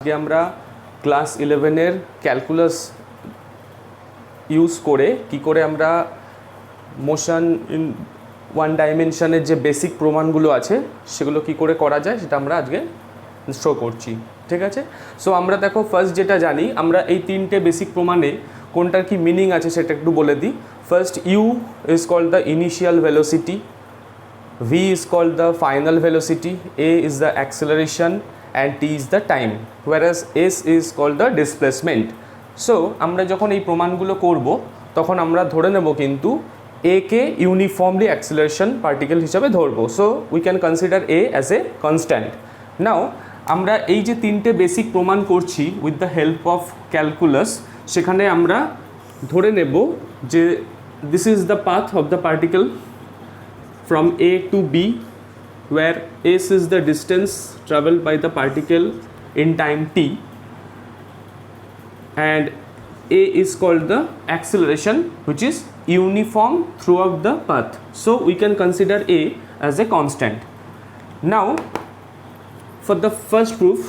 যে আমরা class 11-এর calculus use করে কি করে আমরা মোশন ইন ওয়ান ডাইমেনশনের যে বেসিক প্রমাণগুলো আছে সেগুলো কি করে করা যায় সেটা আমরা আজকে শো করছি, ঠিক আছে। সো আমরা দেখো ফার্স্ট যেটা জানি, আমরা এই তিনটে বেসিক প্রমাণে কোনটার কি মিনিং আছে সেটা একটু বলে দিই। First, you is called the initial velocity, v is called the final velocity, a is the acceleration and t is the time, whereas s is called the displacement. So আমরা যখন এই প্রমাণগুলো করব তখন আমরা ধরে নেব কিন্তু a কে ইউনিফর্মলি অ্যাক্সিলারেশন পার্টিকেল হিসাবে ধরবো। So we can consider a as a constant. Now আমরা এই যে তিনটে বেসিক প্রমাণ করছি with the help of calculus, সেখানে আমরা ধরে নেব যে this is the path of the particle from A to B, where s is the distance traveled by the particle in time t, and a is called the acceleration, which is uniform throughout the path. So we can consider a as a constant. Now for the first proof,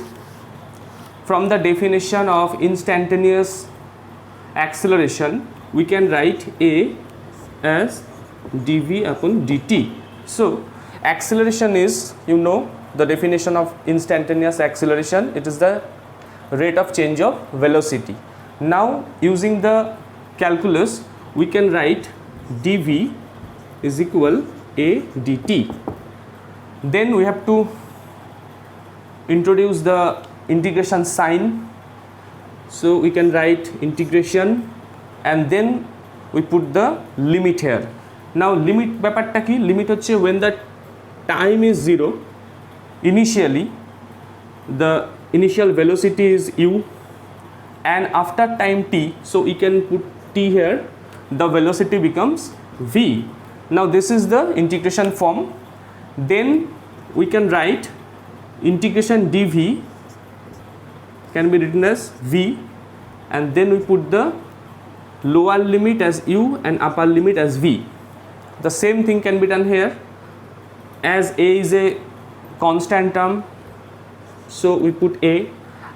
from the definition of instantaneous acceleration, we can write a as dv upon dt. So acceleration is, you know, the definition of instantaneous acceleration, it is the rate of change of velocity. Now using the calculus we can write dv is equal a dt. Then we have to introduce the integration sign, so we can write integration and then we put the limit here. Now limit ব্যাপারটা কি? Limit হচ্ছে when the time is 0, initially the initial velocity is u, and after time t, so we can put t here, the velocity becomes v. Now this is the integration form. Then we can write integration dv can be written as v, and then we put the lower limit as u and upper limit as v. The same thing can be done here, as a is a constant term, so we put a,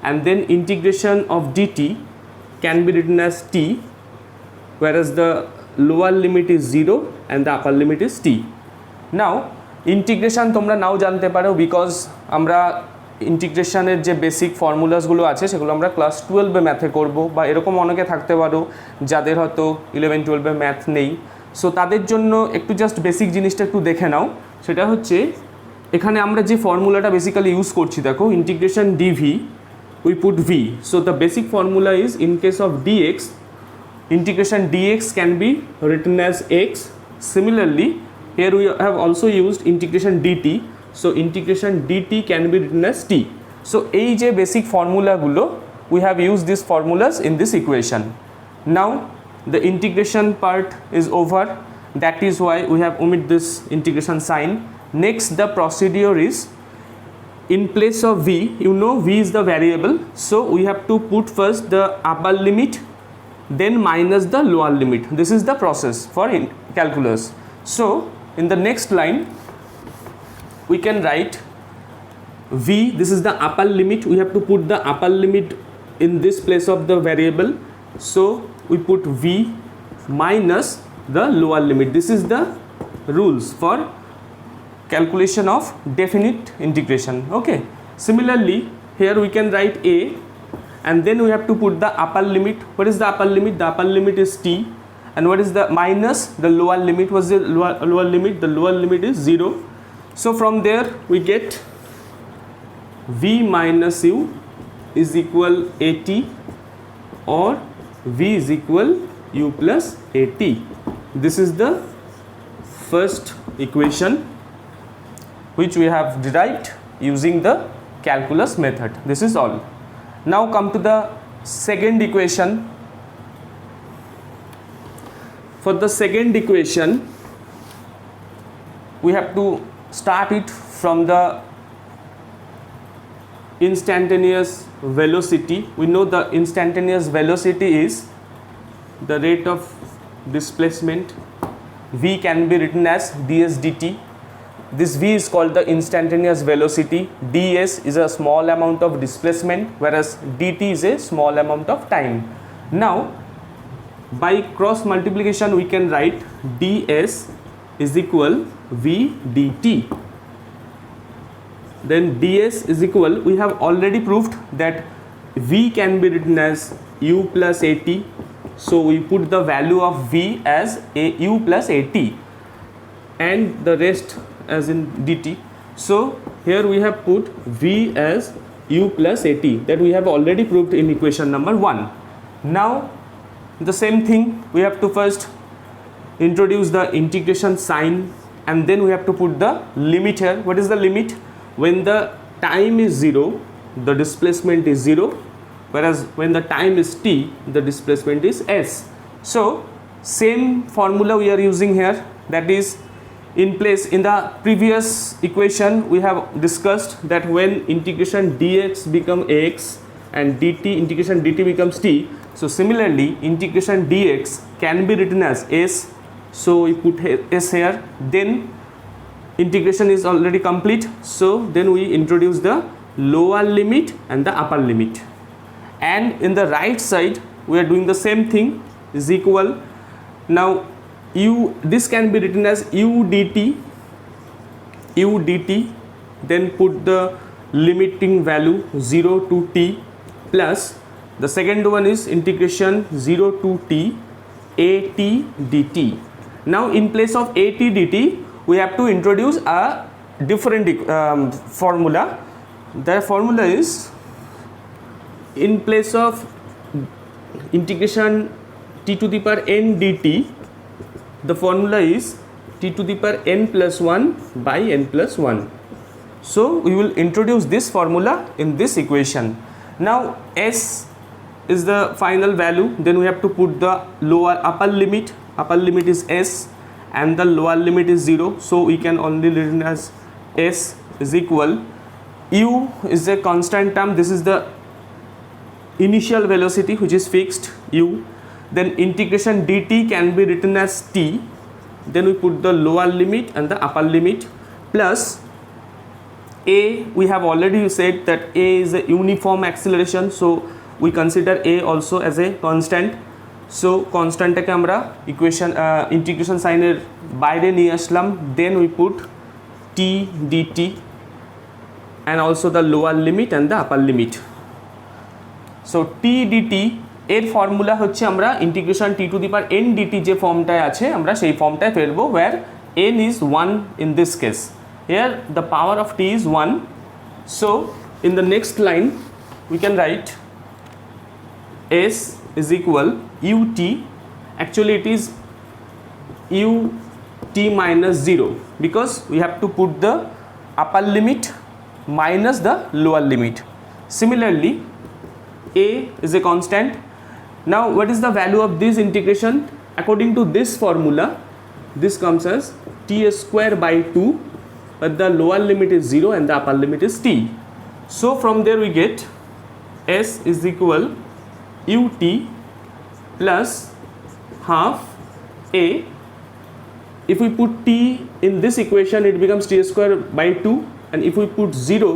and then integration of dt can be written as t, whereas the lower limit is 0 and the upper limit is t. Now integration তোমরা নাও জানতে পারো, because আমরা ইন্টিগ্রেশনের যে basic ফর্মুলাসগুলো আছে সেগুলো আমরা class 12-এ ম্যাথে করব, বা এরকম অনেকে থাকতে পারো যাদের হয়তো 11-12-এ ম্যাথ নেই। সো তাদের জন্য একটু জাস্ট বেসিক জিনিসটা একটু দেখে নাও। সেটা হচ্ছে এখানে আমরা যে ফর্মুলাটা বেসিক্যালি ইউজ করছি, দেখো integration d v we put v. So the basic formula is, in case of d x, integration dx can be written as x. Similarly here we have also used integration dt, so integration dt can be written as t. So এই যে basic ফর্মুলাগুলো, we have used these formulas in this equation. Now the integration part is over, that is why we have omit this integration sign. Next the procedure is, in place of v, you know v is the variable, so we have to put first the upper limit, then minus the lower limit. This is the process for calculus. So in the next line we can write v, this is the upper limit, we have to put the upper limit in this place of the variable, so we put v minus the lower limit. This is the rules for calculation of definite integration. Okay, similarly here we can write a, and then we have to put the upper limit. What is the upper limit? The upper limit is t. And what is the minus the lower limit? What's the lower limit? The lower limit is 0. So from there we get v minus u is equal at, or v is equal u plus at. This is the first equation which we have derived using the calculus method. This is all. Now come to the second equation. For the second equation we have to start it from the instantaneous velocity. We know the instantaneous velocity is the rate of displacement. V can be written as ds dt. this v is called the instantaneous velocity, ds is a small amount of displacement, whereas dt is a small amount of time. Now by cross multiplication we can write ds is equal v dt. Then ds is equal, we have already proved that v can be written as u plus at, so we put the value of v as a u plus at and the rest as in dt. So here we have put v as u plus at, that we have already proved in equation number 1. Now the same thing, we have to first introduce the integration sign and then we have to put the limit here. What is the limit? When the time is 0, the displacement is 0, whereas when the time is t, the displacement is s. So same formula we are using here, that is in place. In the previous equation we have discussed that when integration dx become ax and dt, integration dt becomes t, so similarly integration dx can be written as s, so we put s here. Then integration is already complete, so then we introduce the lower limit and the upper limit, and in the right side we are doing the same thing, is equal. Now u, this can be written as u dt, then put the limiting value 0 to t, plus the second one is integration 0 to t at dt. Now in place of at dt we have to introduce a different formula. The formula is, in place of integration t to the power n dt, the formula is t to the power n plus 1 by n plus 1. So we will introduce this formula in this equation. Now s is the final value, then we have to put the upper limit is s and the lower limit is 0, so we can only written as s is equal, u is a constant term, this is the initial velocity which is fixed, u. Then integration dt can be written as t, then we put the lower limit and the upper limit, plus a, we have already said that a is a uniform acceleration, so we consider a also as a constant. So constant টাকে আমরা equation integration সাইনের বাইরে নিয়ে আসলাম, then we put t dt and also the lower limit and the upper limit. So t dt এর formula হচ্ছে আমরা integration t to the power n dt যে ফর্মটায় আছে আমরা সেই ফর্মটায় ফেলবো, where n is 1 in this case. Here the power of t is 1. So in the next line we can write s is equal ut, actually it is ut minus 0 because we have to put the upper limit minus the lower limit. Similarly a is a constant. Now what is the value of this integration? According to this formula, this comes as t square by 2, but the lower limit is 0 and the upper limit is t. So from there we get s is equal ut plus half a. If we put t in this equation it becomes t square by 2, and if we put 0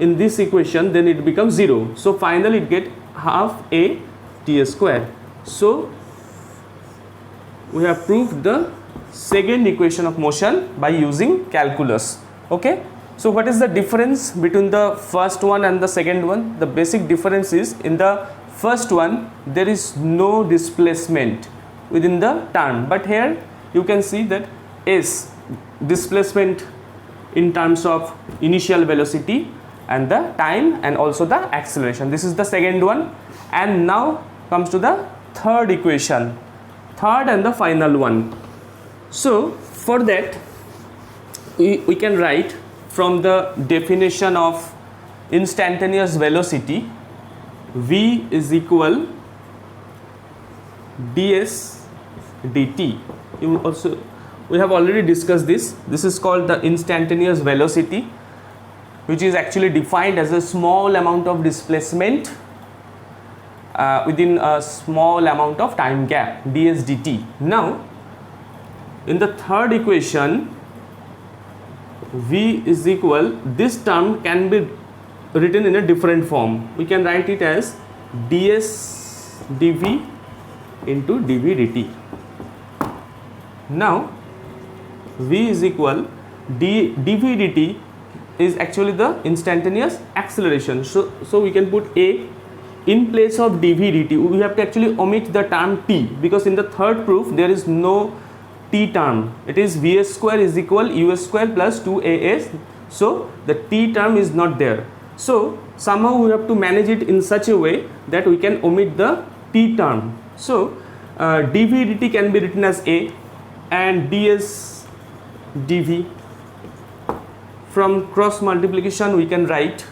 in this equation then it becomes 0. So finally it get half a t square. So we have proved the second equation of motion by using calculus. Okay, so what is the difference between the first one and the second one? The basic difference is, in the first one there is no displacement within the term, but here you can see that s displacement in terms of initial velocity and the time and also the acceleration. This is the second one, and now comes to the third equation, third and the final one. So for that we can write from the definition of instantaneous velocity, v is equal ds dt. We have already discussed this. This is called the instantaneous velocity, which is actually defined as a small amount of displacement within a small amount of time gap, ds dt. Now in the third equation V is equal, this term can be written in a different form. We can write it as ds dv into dv dt. Now V is equal, dv dt is actually the instantaneous acceleration. So we can put A in place of dv dt. We have to actually omit the term t, because in the third proof there is no t term. It is vs square is equal us square plus 2as. So the t term is not there. So somehow we have to manage it in such a way that we can omit the t term. So dv dt can be written as A, and ds dv, from cross multiplication we can write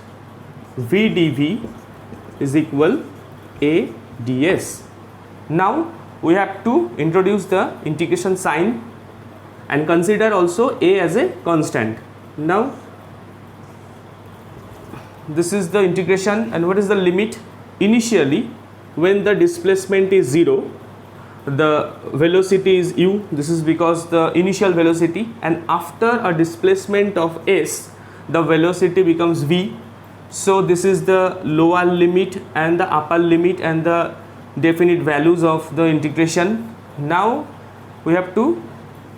v dv is equal A ds. Now we have to introduce the integration sign and consider also A as a constant. Now this is the integration, and what is the limit? Initially when the displacement is 0, the velocity is u, this is because the initial velocity, and after a displacement of s the velocity becomes v. So this is the lower limit and the upper limit and the definite values of the integration. Now we have to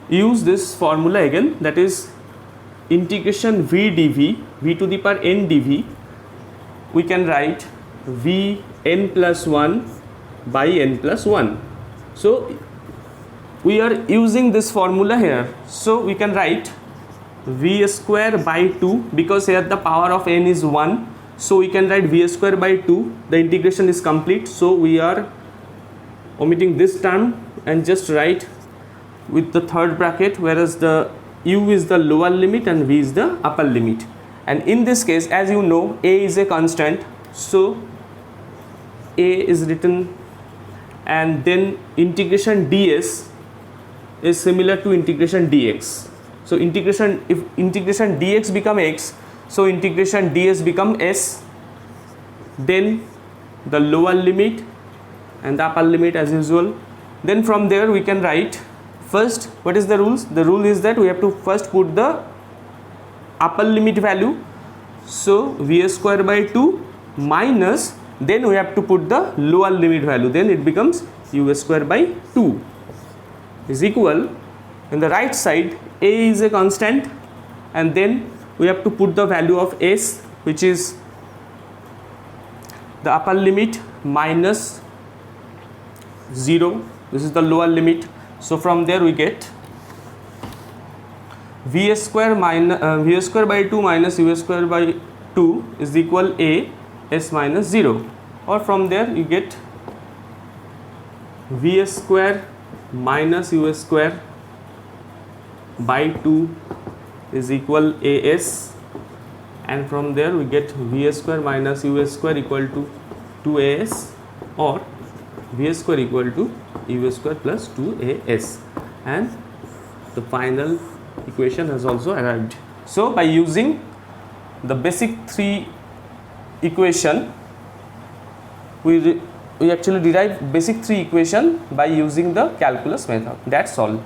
use this formula again, that is integration v dv, v to the power n dv, we can write v n plus 1 by n plus 1. So we are using this formula here, so we can write v square by 2, because here the power of n is 1, so we can write v square by 2. The integration is complete, so we are omitting this term and just write with the third bracket, whereas the u is the lower limit and v is the upper limit. And in this case, as you know, A is a constant, so A is written, and then integration ds is similar to integration dx. So if integration dx become x, so integration ds become s, then the lower limit and the upper limit as usual. Then from there we can write, first what is the rules? The rule is that we have to first put the upper limit value, so v square by 2 minus, then we have to put the lower limit value, then it becomes u square by 2 is equal, in the right side A is a constant, and then we have to put the value of s, which is the upper limit minus 0, this is the lower limit. So from there we get v square by 2 minus u square by 2 is equal A s minus 0, or from there you get v square minus u square by 2 is equal as, and from there we get v square minus u square equal to 2as, or v square equal to u square plus 2as, and the final equation has also arrived. So by using the basic 3 equation, we actually derive basic 3 equation by using the calculus method. That's all.